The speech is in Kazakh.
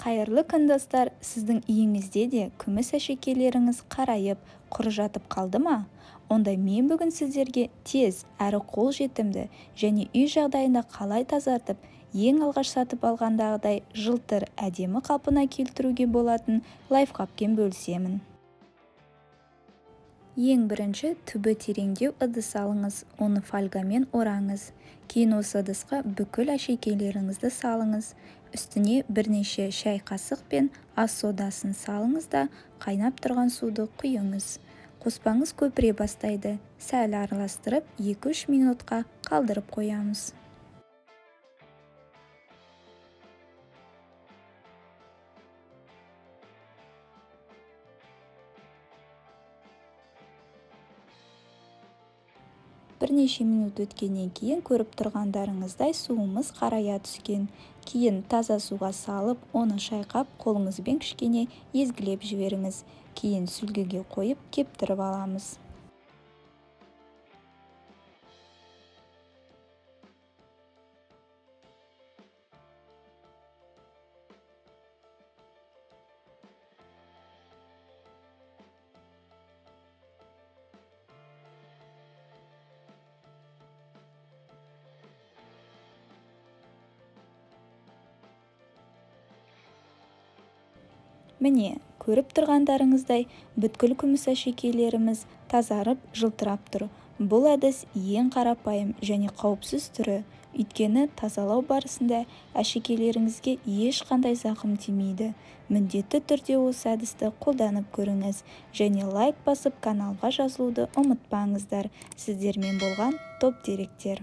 Қайырлы күн достар, сіздің үйіңізде де күміс әшекейлеріңіз қарайып, құр жатып қалды ма? Онда мен бүгін сіздерге тез әрі қолжетімді және үй жағдайында қалай тазартып, ең алғаш сатып алғандағыдай жылтыр әдемі қалпына келтіруге болатын лайфхакпен бөлісемін. Ең бірінші түбі тереңдеу ыдыс алыңыз, оны фольгамен ораңыз. Кейін осы ыдысқа бүкіл әшекейлеріңізді салыңыз. Үстіне бірнеше шай қасық пен ас содасын салыңыз да қайнап тұрған суды құйыңыз. Қоспаңыз көпіре бастайды. Сәл араластырып 2-3 минутқа қалдырып қоямыз. Бірнеше минут өткеннен кейін көріп тұрғандарыңыздай суымыз қарая түскен. Кейін таза суға салып, оны шайқап, қолыңызбен кішкене езгілеп жіберіңіз. Кейін сүлгіге қойып кептіріп аламыз. Міне, көріп тұрғандарыңыздай бүткіл күміс әшекейлеріміз тазарып, жылтырап тұр. Бұл әдіс ең қарапайым және қауіпсіз түрі. Өйткені тазалау барысында әшекейлеріңізге ешқандай зақым тимейді. Міндетті түрде осы әдісті қолданып көріңіз және лайк басып каналға жазылуды ұмытпаңыздар. Сіздермен болған топ деректер.